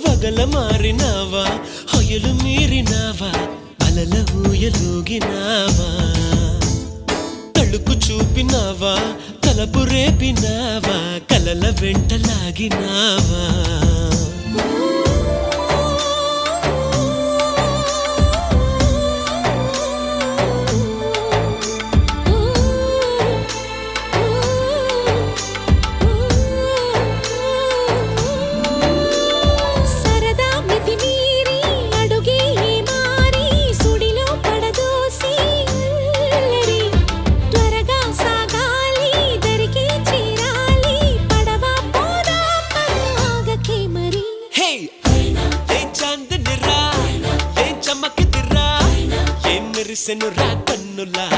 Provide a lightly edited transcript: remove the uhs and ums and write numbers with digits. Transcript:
వగల మారినావా హొయలు మీరినావా అలల ఊయలూగినావా తళుకు చూపినావా తలపు రేపినావా కలల వెంటలాగినావా మెరిసెను రా కన్నులా